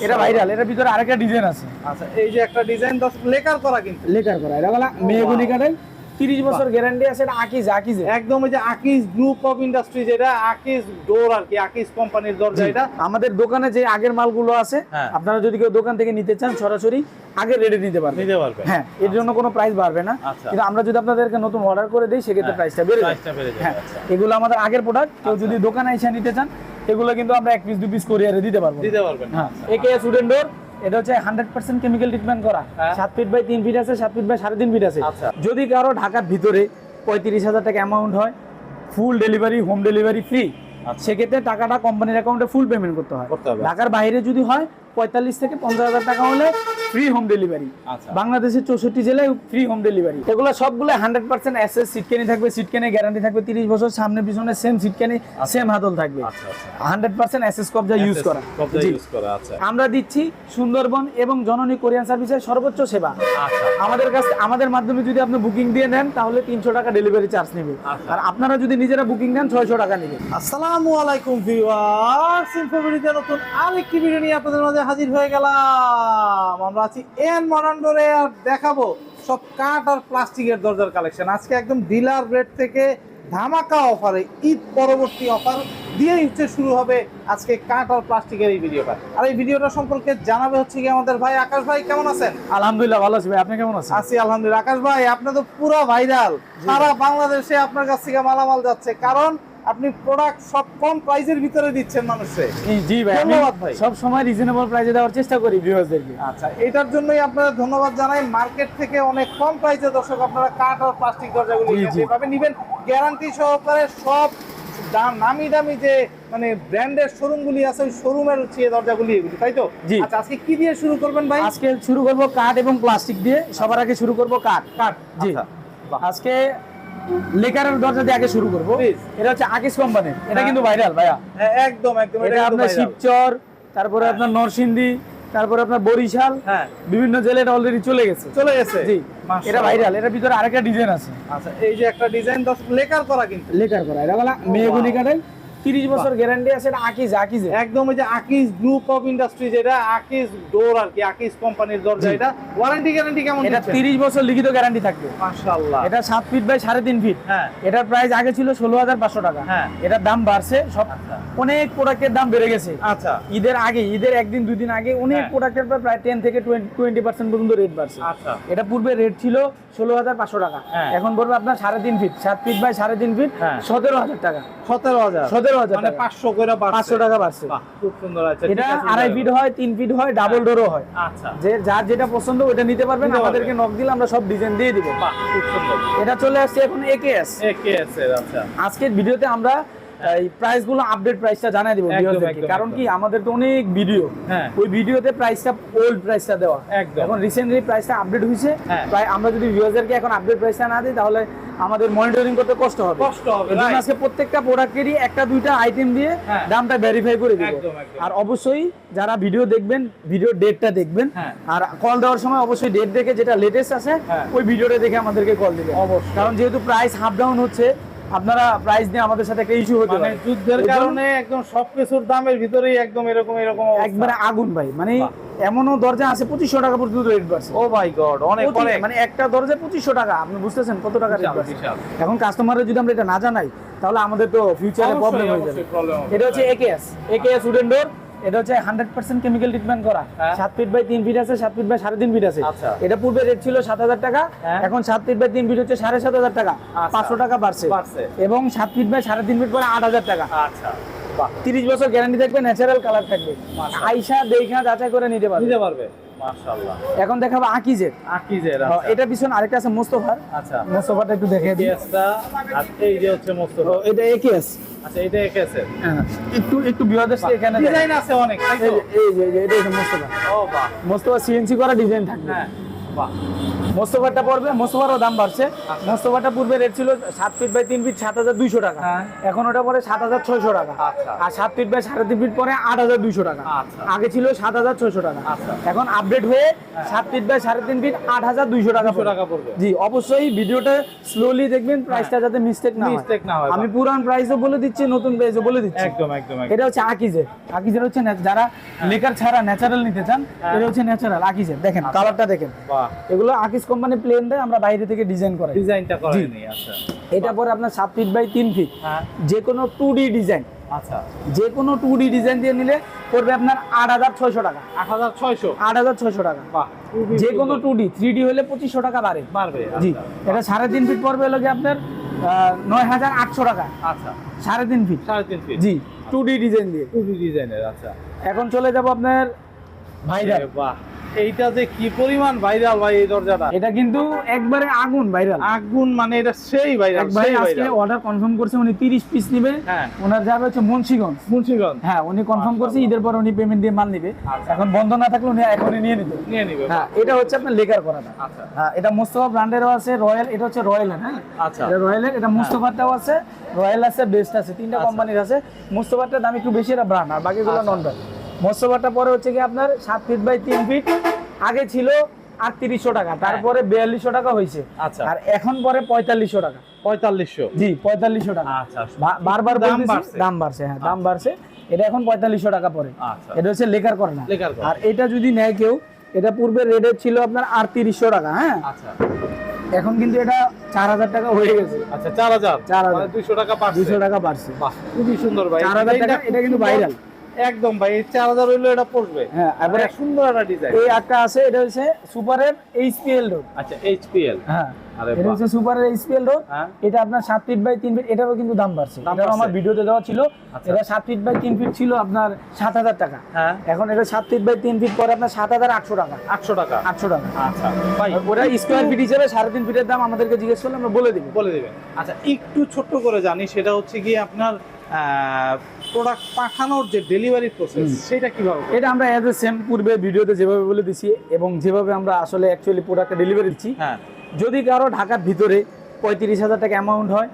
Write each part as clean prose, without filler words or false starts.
এটা ভাইরাল, এটার ভিতরে আরেকটা ডিজাইন আছে। আচ্ছা, এই যে একটা ডিজাইন লেকার করা, কিন্তু লেকার করা, এটা বলা মেহগনি কাঠের 30 বছর গ্যারান্টি আছে। এটা আকিজ একদম এই যে আকিজ গ্রুপ অফ ইন্ডাস্ট্রি, যেটা আকিজ ডোর আর কি, আকিজ কোম্পানির দরজা। এটা আমাদের দোকানে যে আগের মালগুলো আছে, আপনারা যদি কেউ দোকান থেকে নিতে চান সরাসরি আগের রেটে নিতে পারবেন। হ্যাঁ, এর জন্য কোনো প্রাইস বাড়বে না, কিন্তু আমরা যদি আপনাদেরকে নতুন অর্ডার করে দেই সেক্ষেত্রে প্রাইসটা বেড়ে যায়। হ্যাঁ, এগুলো আমাদের আগের প্রোডাক্ট। কেউ যদি দোকানে এসে নিতে চান এগুলো কিন্তু আমরা 1 পিস 2 পিস কোরিয়ারে দিতে পারবেন। হ্যাঁ, একেএস উডেন ডোর, এটা হচ্ছে 100% কেমিক্যাল ট্রিটমেন্ট করা। 7 ফিট বাই 3 ফিট আছে, 7 ফিট বাই 3.5 ফিট আছে। যদি কারো ঢাকার ভিতরে 35,000 টাকা অ্যামাউন্ট হয়, food delivery, home delivery free, সেক্ষেত্রে টাকাটা কোম্পানির অ্যাকাউন্টে ফুল পেমেন্ট করতে হয়। ঢাকার বাইরে যদি হয় 45 থেকে 50,000 টাকা হলে ফ্রি হোম ডেলিভারি। বাংলাদেশের 64 জেলায় ফ্রি হোম ডেলিভারি। এগুলো সবগুলো 100% এসএস সিটকেনি থাকবে, সিটকেনি গ্যারান্টি থাকবে 30 বছর, সামনে পিছনে সেম সিটকেনি, সেম হাতল থাকবে। 100% এসএস কবজা ইউজ করা। আমরা দিচ্ছি সুন্দরবন এবং জননী কোরিয়ান সার্ভিসের সর্বোচ্চ সেবা। আমাদের মাধ্যমে যদি আপনি বুকিং দিয়ে নেন তাহলে 300 টাকা ডেলিভারি চার্জ নেবে, আর আপনারা যদি নিজেরা বুকিং নেন 600 টাকা নেবে। আসসালামু আলাইকুম ভিউয়ার্স, ইনফোভিডিওতে নতুন আরেকটি ভিডিও নিয়ে আপনাদের মাঝে হাজির হয়ে গেলাম। আমরা আছি এন মডার্ন ডোরে, আর দেখাবো সব কাঠ আর প্লাস্টিকের দরজার কালেকশন। আজকে একদম ডিলার রেট থেকে ধামাকা অফারে, ঈদ পরবর্তী অফার দিয়েই হচ্ছে শুরু হবে আজকে কাঠ আর প্লাস্টিকের এই ভিডিওটা। আর এই ভিডিওটা সম্পর্কে জানাবে হচ্ছে কি আমাদের ভাই আকাশ ভাই। কেমন আছেন? আলহামদুলিল্লাহ ভালো আছি ভাই, আপনি কেমন আছেন? আছি আলহামদুলিল্লাহ। আকাশ ভাই, আপনি তো পুরো ভাইরাল, সারা বাংলাদেশে আপনার কাছ থেকে মালামাল যাচ্ছে, কারণ আপনি প্রোডাক্ট সব কম প্রাইসের ভিতরে দিচ্ছেন মানুষকে। জি ভাই, ধন্যবাদ ভাই। সব সময় রিজনেবল প্রাইসে দেওয়ার চেষ্টা করি ভিউয়ারদেরকে। আচ্ছা, এটার জন্যই আপনাদের ধন্যবাদ জানাই। মার্কেট থেকে অনেক কম প্রাইসে দর্শক আপনারা কাঠ আর প্লাস্টিক দরজাগুলো যেভাবে নেবেন, গ্যারান্টি সহকারে সব নামি দামি যে মানে ব্র্যান্ডের শোরুমগুলি আছে ওই শোরুমের হচ্ছে দরজাগুলি এগুলি, তাই তো? আচ্ছা, আজকে কি দিয়ে শুরু করবেন ভাই? আজকে শুরু করব কাঠ এবং প্লাস্টিক দিয়ে। সবার আগে শুরু করব কাঠ। জি, আজকে লেকারের দরজা দিয়ে আগে শুরু করব। এটা হচ্ছে আকিজ কোম্পানির, এটা কিন্তু ভাইরাল ভাইয়া। একদম এটা আপনার শিবচর, তারপরে আপনার নরসিংদী, তারপরে আপনার বরিশাল, বিভিন্ন জেলায় অলরেডি চলে গেছে। জি, এটা ভাইরাল। এটার ভিতরে আরেকটা ডিজাইন আছে। আচ্ছা, এই যে একটা ডিজাইন লেকার করা, কিন্তু লেকার করা, এটা বলা মেহগনি কাঠের 30 বছর গ্যারান্টি আছে। এটা আকিজ একদম এই যে আকিজ গ্রুপ অফ ইন্ডাস্ট্রি, যেটা আকিজ ডোর আর কি, আকিজ কোম্পানির দরজা। এটা ওয়ারেন্টি গ্যারান্টি কেমন? এটা 30 বছর লিখিত গ্যারান্টি থাকবে। মাশাআল্লাহ। এটা 7 ফিট বাই 3.5 ফিট। এটার প্রাইস আগে ছিল 16,500 টাকা। এটার দাম বাড়ছে, সব অনেক প্রোডাক্টের দাম বেড়ে গেছে। আচ্ছা, ঈদের আগে, ঈদের একদিন দুই দিন আগে অনেক প্রোডাক্টের প্রায় 10 থেকে 20% পর্যন্ত রেট বাড়ছে। আচ্ছা, এটা পূর্বে রেট ছিল 16,500 টাকা, এখন পড়বে আপনার 3.5 ফিট, 7 ফিট বাই 3.5 ফিট 17,000 টাকা। 17,000 মানে 500 করে 500 টাকা বাড়ছে। খুব সুন্দর আছে। এটা 2.5 ফিট হয়, 3 ফিট হয়, ডাবল ডোরও হয়। আচ্ছা, যে যার যেটা পছন্দ ওটা নিতে পারবেন, আমাদেরকে নক দিলে আমরা সব ডিজাইন দিয়ে দিব। খুব সুন্দর। এটা চলে আসছে এখন একেএস এর। আচ্ছা, আজকের ভিডিওতে আমরা এই প্রাইস গুলো আপডেট প্রাইসটা জানাই দিব ভিউয়ারদেরকে, কারণ কি আমাদের তো অনেক ভিডিও, ওই ভিডিওতে প্রাইসটা ওল্ড প্রাইসটা দেওয়া, এখন রিসেন্টলি প্রাইসটা আপডেট হইছে। তাই আমরা যদি ভিউয়ারদেরকে এখন আপডেট প্রাইসটা না দিই তাহলে আমাদের মনিটরিং করতে কষ্ট হবে। এজন্য আজকে প্রত্যেকটা প্রোডাক্টেরই একটা দুইটা আইটেম দিয়ে দামটা ভেরিফাই করে দিব। আর অবশ্যই যারা ভিডিও দেখবেন, ভিডিও ডেটটা দেখবেন, আর কল দেওয়ার সময় অবশ্যই ডেট দেখে যেটা লেটেস্ট আছে ওই ভিডিওটা দেখে আমাদেরকে কল দিবেন। অবশ্যই, কারণ যেহেতু প্রাইস হাফ ডাউন হচ্ছে, আপনারা প্রাইস নিয়ে আমাদের সাথে একটা ইস্যু হতে পারে। যুদ্ধের কারণে একদম সবকিছুর দামের ভিতরেই একদম এরকম একবারে আগুন ভাই। মানে এমনও দরজা আছে 2500 টাকা পর্যন্ত রেট বাড়ছে। ও মাই গড, অনেক অনেক। মানে একটা দরজা 2500 টাকা, আপনি বুঝতেছেন কত টাকা রেট বাড়ছে। এখন কাস্টমারের যদি আমরা এটা না জানাই তাহলে আমাদের তো ফিউচারে প্রবলেম হয়ে যাবে। এটা হচ্ছে একেএস উডেন ডোর। এটা হচ্ছে 100% কেমিক্যাল ট্রিটমেন্ট করা। 7 ফিট বাই 3 ফিট আছে, 7 ফিট বাই 3.5 ফিট আছে। এটা পূর্বে রেট ছিল 7,000 টাকা, এখন 7 ফিট বাই 3 ফিট হচ্ছে 7,500 টাকা, 500 টাকা বাড়ছে। এবং 7 ফিট বাই 3.5 ফিট পরে 8,000 টাকা। আচ্ছা, 30 বছর গ্যারান্টি থাকবে, ন্যাচারাল কালার থাকবে। আয়শা দেখা যাচাই করে নিতে পারবে। মাশাআল্লাহ। এখন দেখাবো আকিজের। এটা পিছনে আরেকটা আছে মোস্তফার। আচ্ছা, মোস্তফাটা একটু দেখিয়ে দিই। আর এই যে হচ্ছে মোস্তফা, এটা একেএস। আচ্ছা, এটা একেএস এর। একটু বিওয়াদেরকে এখানে ডিজাইন আছে অনেক, তাই তো? এই যে এটা মোস্তফা। ও বাহ, মোস্তফা সিএনসি করা ডিজাইন থাকবে। বাহ, মোস্তফাটা পড়বে, মোস্তফারও দাম বাড়ছে। মোস্তফাটা পূর্বে রেট ছিল 7 ফিট বাই 3 ফিট 7200 টাকা, হ্যাঁ। এখন ওটা পরে 7600 টাকা। আচ্ছা। আর 7 ফিট বাই 3.5 ফিট পরে 8200 টাকা। আচ্ছা। আগে ছিল 7600 টাকা, আচ্ছা। এখন আপডেট হয়ে 7 ফিট বাই 3.5 ফিট 8200 টাকা 200 টাকা পড়বে। জি, অবশ্যই ভিডিওটা স্লোলি দেখবেন, প্রাইসটা যাতে মিস্টেক না হয়। আমি পুরান প্রাইসও বলে দিচ্ছি, নতুন প্রাইসও বলে দিচ্ছি। একদম একদম এটা হচ্ছে আকিজের। আকিজের হচ্ছে যারা লেকার ছাড়া ন্যাচারাল নিতে চান, এটা হচ্ছে ন্যাচারাল আকিজের। দেখেন কালারটা দেখেন, বাহ, এগুলো আকিজ কোম্পানি প্লেন দেয়, আমরা বাইরে থেকে ডিজাইন করাই। ডিজাইনটা করে নি। আচ্ছা, এটা পরে আপনার 7 ফিট বাই 3 ফিট, হ্যাঁ, যে কোনো 2D ডিজাইন, আচ্ছা, যে কোনো 2D ডিজাইন দিয়ে নিলে পড়বে আপনার 8600 টাকা। 8600, 8600 টাকা। বাহ, যে কোনো 2D, 3D হলে 2500 টাকা বাড়ে। পারবে। জি, আচ্ছা, এটা 3.5 ফিট পড়বে হলো কি আপনার 9800 টাকা। আচ্ছা, 3.5 ফিট, 3.5 ফিট, জি, 2D ডিজাইন দিয়ে। 2D ডিজাইনের। আচ্ছা, এখন চলে যাব আপনার ভাইরাল। বাহ, এইটা যে কি পরিমাণ ভাইরাল ভাই এই দরজাটা, এটা কিন্তু একবারে আগুন ভাইরাল। আগুন মানে এটা সেই ভাইরাল। এক ভাই আজকে অর্ডার কনফার্ম করছে, উনি 30 পিস নেবে। হ্যাঁ, ওনার যাবে হচ্ছে মুন্সিগঞ্জ। মুন্সিগঞ্জ, হ্যাঁ, উনি কনফার্ম করছে, ঈদের পর উনি পেমেন্ট দিয়ে মাল নিবে। আচ্ছা। এখন বন্ধ না থাকলে উনি এখনই নিয়ে নিবে। নিয়ে নিবে। হ্যাঁ, এটা হচ্ছে আপনার লেকার করাটা। আচ্ছা, হ্যাঁ, এটা মোস্তফা ব্র্যান্ডেরও আছে, রয়্যাল, এটা হচ্ছে রয়্যালের। হ্যাঁ, আচ্ছা, এটা রয়্যালের, এটা মোস্তফাটাও আছে, রয়্যাল আছে, বেস্ট আছে, তিনটা আচ্ছা। কোম্পানির আছে। মোস্তফাটার দাম একটু বেশি, এটা ব্র্যান্ড, আর বাকিগুলো আচ্ছা। নন ব্র্যান্ড। মোস্তফাটা পরে হচ্ছে কি আপনার 7 ফিট বাই 3 ফিট, আগে ছিল 3800 টাকা, তারপরে 4200 টাকা হয়েছে। আচ্ছা, আর এখন পরে 4500 টাকা। 4500, জি, 4500 টাকা। আচ্ছা, বারবার দাম বলতেছি, বাড়ছে। দাম বাড়ছে। হ্যাঁ, দাম বাড়ছে। এটা এখন 4500 টাকা পড়ে। আচ্ছা, এটা হচ্ছে লেকার করে না। লেকার করা। আর এটা যদি নেয় কেউ, এটা পূর্বে রেটে ছিল আপনার 3800 টাকা। হ্যাঁ, আচ্ছা, এখন কিন্তু এটা 4000 টাকা হয়ে গেছে। আচ্ছা, 4000, 4000, মানে 200 টাকা পাচ্ছে। 200 টাকা বাড়ছে। বাহ, খুবই সুন্দর ভাই। 4000 টাকা, এটা কিন্তু ভাইরাল একদম ভাই। 4000 হইলো এটা পড়বে। হ্যাঁ, এবারে এবারে সুন্দর একটা ডিজাইন। এই একটা আছে, এটা হচ্ছে সুপারের এইচপিএল ডোর। আচ্ছা, HPL। হ্যাঁ, আরে এটা বাহ, হচ্ছে সুপারের এইচপিএল ডোর। হ্যাঁ, এটা আপনার 7 ফিট বাই 3 ফিট, এটারও কিন্তু দাম বাড়ছে। দাম এটাও আমার বাড়ছে। ভিডিওতে দেওয়া ছিল। আচ্ছা। এটা 7 ফিট বাই 3 ফিট ছিল আপনার 7000 টাকা। হ্যাঁ, এখন এটা 7 ফিট বাই 3 ফিট পরে আপনার 7800 টাকা। 800 টাকা। 800 টাকা। আচ্ছা ভাই, ওটা স্কোয়ার ফিট হিসেবে 3.5 ফিটের দাম আমাদেরকে জিজ্ঞেস করলে আমরা বলে দিব। বলে দিবেন। আচ্ছা, একটু ছোট্ট করে জানি, সেটা হচ্ছে কি আপনার প্রোডাক্ট পাঠানোর যে ডেলিভারি প্রসেস, সেটা কিভাবে? এটা আমরা এজ এ সেম পূর্বে ভিডিওতে যেভাবে বলে দিছি এবং যেভাবে আমরা আসলে অ্যাকচুয়ালি প্রোডাক্টটা ডেলিভারি দিচ্ছি। হ্যাঁ, যদি কারো ঢাকার ভিতরে 35,000 টাকা অ্যামাউন্ট হয়,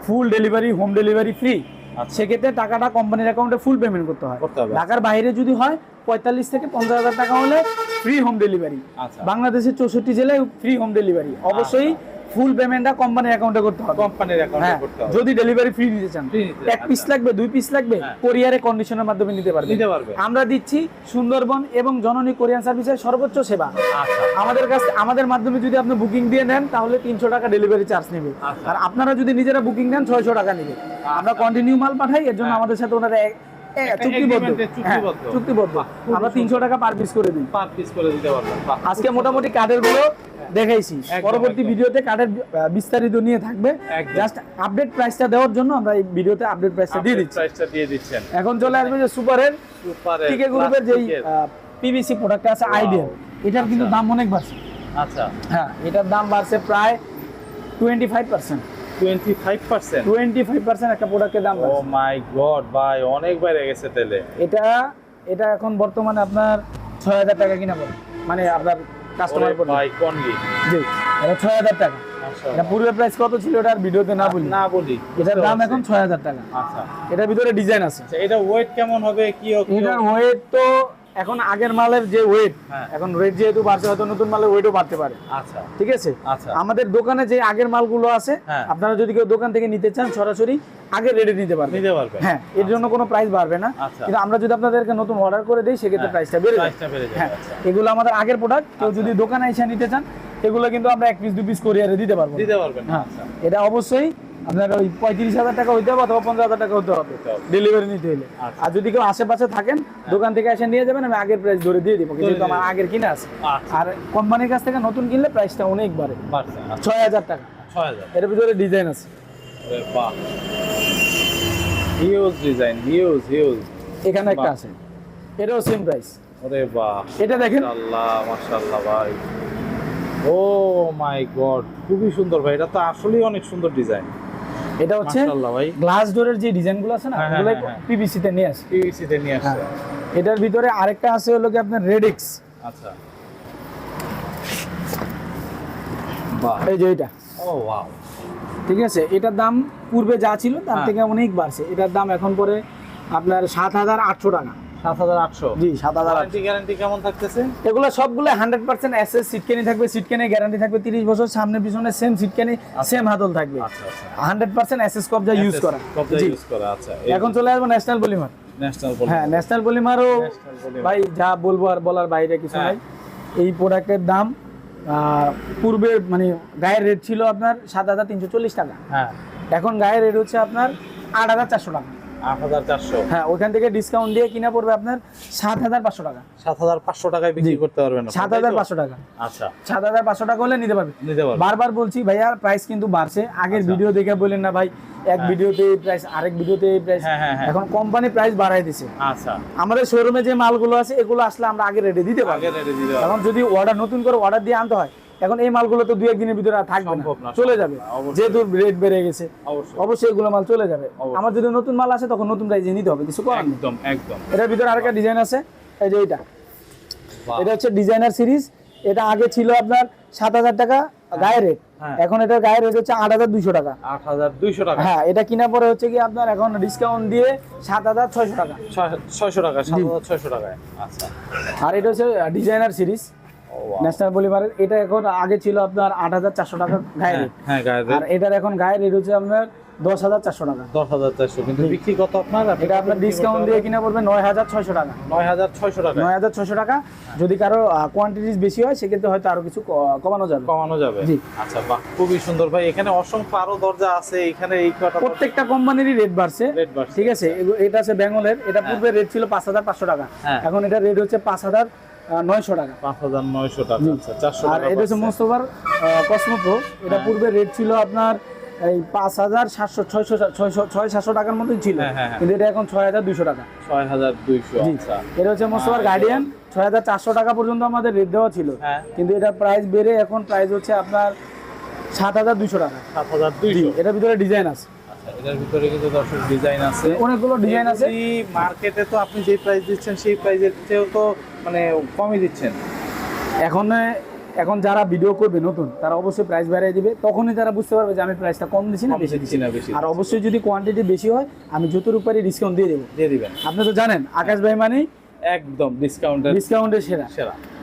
food delivery, home delivery free, আচ্ছা। সেক্ষেত্রে টাকাটা কোম্পানির অ্যাকাউন্টে ফুল পেমেন্ট করতে হয়। ঢাকার বাইরে যদি হয় 45 থেকে 50,000 টাকা হলে ফ্রি হোম ডেলিভারি। আচ্ছা, বাংলাদেশের 64 জেলায় ফ্রি হোম ডেলিভারি। অবশ্যই ফুল পেমেন্টটা কোম্পানির অ্যাকাউন্টে করতে হবে। কোম্পানির অ্যাকাউন্টে হ্যাঁ, করতে হবে। যদি ডেলিভারি ফ্রি দিতে চান, Free দিতে, এক পিস লাগবে, 2 পিস লাগবে, হ্যাঁ। কোরিয়ারে কন্ডিশনের মাধ্যমে নিতে পারবে। নিতে পারবে। আমরা দিচ্ছি সুন্দরবন এবং জননী কোরিয়ান সার্ভিসের সর্বোচ্চ সেবা। আচ্ছা, আমাদের কাছে, আমাদের মাধ্যমে যদি আপনি বুকিং দিয়ে নেন তাহলে 300 টাকা ডেলিভারি চার্জ নেবে। আচ্ছা। আর আপনারা যদি নিজেরা বুকিং নেন 600 টাকা নেবে। আমরা কন্টিনিউ মাল পাঠাই, এর জন্য হ্যাঁ। আমাদের সাথে ওনারা চুক্তিবদ্ধ। হ্যাঁ, চুক্তিবদ্ধ। আমরা 300 টাকা পার পিস করে দিই। পার পিস করে দিতে পারবেন। বাহ, আজকে মোটামুটি কার্ডের গুলো দেখাইছি। একদম, পরবর্তী একদম। ভিডিওতে কার্ডের বিস্তারিত নিয়ে থাকবে। একদম। জাস্ট আপডেট প্রাইসটা দেওয়ার জন্য আমরা এই ভিডিওতে আপডেট প্রাইসটা দিয়ে দিচ্ছি। প্রাইসটা দিয়ে দিচ্ছেন। এখন চলে আসবে যে সুপারের সুপারে টিকে গ্রুপের যেই পিভিসি প্রোডাক্ট আছে আইডিয়াল, এটার কিন্তু দাম অনেক বাড়ছে। আচ্ছা, হ্যাঁ, এটার দাম বাড়ছে প্রায় 25%। 25%। 25% একটা প্রোডাক্টের দাম ও বাড়ছে। মাই গড ভাই, অনেক বাইরে গেছে তেলে। এটা এখন বর্তমানে আপনার 6000 টাকা কিনা পড়ে, মানে আপনার কাস্টমার পড়ে। ভাই কোনলি, জি, এটা 6000 টাকা। মাশাআল্লাহ। এটা পূর্বের প্রাইস কত ছিল এটা আর ভিডিওতে না বলি। না বলি, এটার দাম এখন 6000 টাকা। আচ্ছা, এটার ভিতরে ডিজাইন আছে। আচ্ছা, এটা ওয়েট কেমন হবে, কি হবে? এটার ওয়েট তো এখন আগের মালের যে ওয়েট, হ্যাঁ। এখন রেট যেহেতু বাড়ছে, হয়তো নতুন মালের ওয়েটও বাড়তে পারে। আচ্ছা, ঠিক আছে। আচ্ছা, আমাদের দোকানে যে আগের মালগুলো আছে, হ্যাঁ। আপনারা যদি কেউ দোকান থেকে নিতে চান সরাসরি আগের রেটে নিতে পারবেন। নিতে পারবেন। হ্যাঁ, এর জন্য কোনো প্রাইস বাড়বে না। আচ্ছা। কিন্তু আমরা যদি আপনাদেরকে নতুন অর্ডার করে দেই সেক্ষেত্রে হ্যাঁ, প্রাইসটা বেড়ে যায়। প্রাইসটা বেড়ে যাবে। হ্যাঁ, আচ্ছা। এগুলো আমাদের আগের প্রোডাক্ট। কেউ যদি দোকানে এসে নিতে চান, এগুলো কিন্তু আমরা 1 পিস 2 পিস কোরিয়ারে দিতে পারবো। দিতে পারবেন। হ্যাঁ, আচ্ছা, এটা অবশ্যই আপনার ওই 35,000 টাকা হইতে হবে অথবা 15,000 টাকা হতে হবে ডেলিভারি নিতে হলে। আচ্ছা। আর যদি কেউ আশেপাশে থাকেন, দোকান থেকে এসে নিয়ে যাবেন, আমি আগের প্রাইস ধরে দিয়ে দিব, ধরে যেহেতু আমার দিয়ে আগের কিনা আছে। আচ্ছা। আর কোম্পানির কাছ থেকে নতুন কিনলে প্রাইসটা অনেক বাড়ে, বাড়ছে। আচ্ছা, 6000 টাকা। 6000। এর ভিতরে ডিজাইন আছে। আরে বাহ, হিউজ ডিজাইন, হিউজ হিউজ। এখানে একটা বাহ। আছে, এটাও সেম প্রাইস। আরে বাহ, এটা দেখেন, মাশাআল্লাহ মাশাআল্লাহ ভাই। ও মাই গড, খুবই সুন্দর ভাই। এটা তো আসলেই অনেক সুন্দর ডিজাইন। এটা হচ্ছে মাশাআল্লাহ ভাই। গ্লাস ডোরের যে ডিজাইনগুলো আছে না, হ্যাঁ, ওগুলো হ্যাঁ, হ্যাঁ। পিভিসি তে নিয়ে আসে। পিভিসি তে নিয়ে আসছে। এটার ভিতরে আরেকটা আছে হলো কি আপনার রেডিক্স। আচ্ছা, বাহ, এই যে এটা, ও ওয়াও, ঠিক আছে। এটার দাম পূর্বে যা ছিল তার থেকে অনেক বাড়ছে। এটার দাম এখন পরে আপনার 7,800 টাকা। 7,800? জি, 7,800। গ্যারান্টি কেমন থাকতেছে? এগুলো সবগুলো 100% এসএস সিটকেনি থাকবে। সিটকেনি গ্যারান্টি থাকবে 30 বছর, সামনে পিছনে সেম সিটকেনি, সেম হাতল থাকবে। আচ্ছা আচ্ছা, 100% এসএস কবজা ইউজ করা। কবজা জি। ইউজ করা। আচ্ছা, এখন চলে আসবো ন্যাশনাল পলিমার। ন্যাশনাল হ্যাঁ, ন্যাশনাল পলিমারও ভাই যা বলবো আর বলার বাইরে কিছু নাই। এই প্রোডাক্টের দাম পূর্বের মানে গায়ের রেট ছিল আপনার 7,340 টাকা। হ্যাঁ, এখন গায়ের রেট হচ্ছে আপনার 8,400 টাকা। 8,400? হ্যাঁ, ওখান থেকে ডিসকাউন্ট দিয়ে কিনা পড়বে আপনার 7,500 টাকা। 7,500 টাকায় বিক্রি করতে পারবেন? 7,500 টাকা। আচ্ছা, 7,500 টাকা হলে নিতে পারবে। নিতে পারবেন। বারবার বলছি ভাইয়া, প্রাইস কিন্তু বাড়ছে। আগের ভিডিও দেখে বলেন না ভাই এক ভিডিওতে এই প্রাইস, আরেক ভিডিওতে এই প্রাইস। এখন কোম্পানি প্রাইস বাড়াই দিছে। আচ্ছা, আমাদের শোরুমে যে মালগুলো আছে এগুলো আসলে আমরা আগে রেডি দিতে পারবো। এখন যদি অর্ডার নতুন করে অর্ডার দিয়ে আনতে হয়, এখন এই মালগুলো তো 2-1 দিনের ভিতরে আর থাকবে না, চলে যাবে। যেহেতু রেট বেড়ে গেছে, অবশ্যই এগুলো মাল চলে যাবে। আমার যদি নতুন মাল আসে তখন নতুন প্রাইসে নিতে হবে, কিছু করার নেই। একদম একদম। এটার ভিতরে আরেকটা ডিজাইন আছে, এই যে এটা হচ্ছে ডিজাইনার সিরিজ। এটা আগে ছিল আপনার 7,000 টাকা গায়ের রেট, এখন এটা গায়ের রেট হচ্ছে 8,200 টাকা। 8,200 টাকা? হ্যাঁ, এটা কিনা পরে হচ্ছে কি আপনার এখন ডিসকাউন্ট দিয়ে 7,600 টাকা। 600 টাকা? 7,600 টাকায়। আচ্ছা, আর এটা হচ্ছে ডিজাইনার সিরিজ ন্যাশনাল পলিমারের। এটা এখন আগে ছিল আপনার 8,400 টাকা গায়ের রেট। হ্যাঁ, গায়ের রেট। আর এটার এখন গায়ের রেট হচ্ছে আপনার 10,400 টাকা। 10,400? কিন্তু বিক্রি কত আপনার? এটা আপনার ডিসকাউন্ট দিয়ে কিনা পড়বে 9,600 টাকা। 9,600 টাকা? 9,600 টাকা। যদি কারো কোয়ান্টিটিস বেশি হয় সেক্ষেত্রে হয়তো আরো কিছু কমানো যাবে। কমানো যাবে? জি। আচ্ছা, বাহ, খুবই সুন্দর ভাই। এখানে অসংখ্য আরো দরজা আছে। এখানে এই কটা প্রত্যেকটা কোম্পানিরই রেট বাড়ছে, ঠিক আছে। এটা আছে বেঙ্গলের। এটা পূর্বে রেট ছিল 5,500 টাকা, এখন এটা রেট হচ্ছে 5,900 টাকা। 5,900 টাকা। আচ্ছা, 400 আর টাকা। এটা হচ্ছে মোস্তফার কসমো প্রো। এটা পূর্বে রেট ছিল আপনার এই 5,700-600 টাকার মতোই ছিল, কিন্তু এটা এখন 6,200 টাকা। 6,200? আচ্ছা, এটা হচ্ছে মোস্তফার গার্ডিয়ান। 6,400 টাকা পর্যন্ত আমাদের রেট দেওয়া ছিল, কিন্তু এটা প্রাইস বেড়ে এখন প্রাইস হচ্ছে আপনার 7,200 টাকা। 7,200? এটার ভিতরে ডিজাইন আছে। আচ্ছা, এটার ভিতরে কিন্তু দর্শক ডিজাইন আছে, অনেকগুলো ডিজাইন আছে। মার্কেটে তো আপনি যে প্রাইস দিচ্ছেন সেই প্রাইসের চেয়েও তো মানে কমই দিচ্ছেন। এখন যারা ভিডিও করবে নতুন, তারা অবশ্যই প্রাইস বাড়িয়ে দিবে, তখনই তারা বুঝতে পারবে যে আমি প্রাইসটা কম দিচ্ছি না বেশি দিচ্ছি। আর অবশ্যই যদি কোয়ান্টিটি বেশি হয় আমি যতটুকু পারি ডিসকাউন্ট দিয়ে দেবো। দিয়ে দিবেন। আপনি তো জানেন আকাশ ভাই মানে একদম ডিসকাউন্টের সেরা।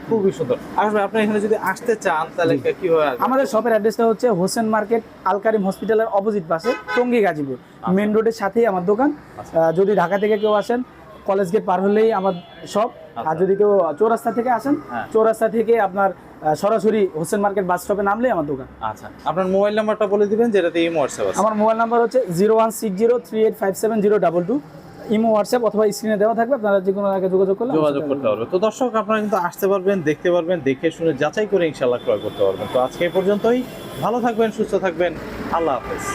খুবই সুন্দর। আকাশ ভাই, আপনি এখানে যদি আসতে চান তাহলে কিভাবে আসবেন? আমাদের শপের অ্যাড্রেসটা হচ্ছে হোসেন মার্কেট, আল কারিম হসপিটালের অপোজিট পাশে, টঙ্গী গাজীপুর মেন রোডের সাথেই আমার দোকান। যদি ঢাকা থেকে কেউ আসেন, কলেজ গেট পার হলেই আমার শপ। আর যদি কেউ চৌরাস্তা থেকে আসেন, চৌরাস্তা থেকে আপনার সরাসরি হোসেন মার্কেট বাস স্টপে নামলেই আমার দোকান। আচ্ছা, আপনার মোবাইল নাম্বারটা বলে দিবেন যেটাতে ইমো হোয়াটসঅ্যাপ আছে। আমার মোবাইল নাম্বার হচ্ছে 01603857022। ইমো হোয়াটসঅ্যাপ অথবা স্ক্রিনে দেওয়া থাকবে, আপনারা যে কোনো জায়গায় যোগাযোগ করতে পারবেন। তো দর্শক, আপনারা কিন্তু আসতে পারবেন, দেখতে পারবেন, দেখে শুনে যাচাই করে ইনশাআল্লাহ ক্রয় করতে পারবেন। তো আজকে এই পর্যন্তই। ভালো থাকবেন, সুস্থ থাকবেন, আল্লাহ হাফেজ।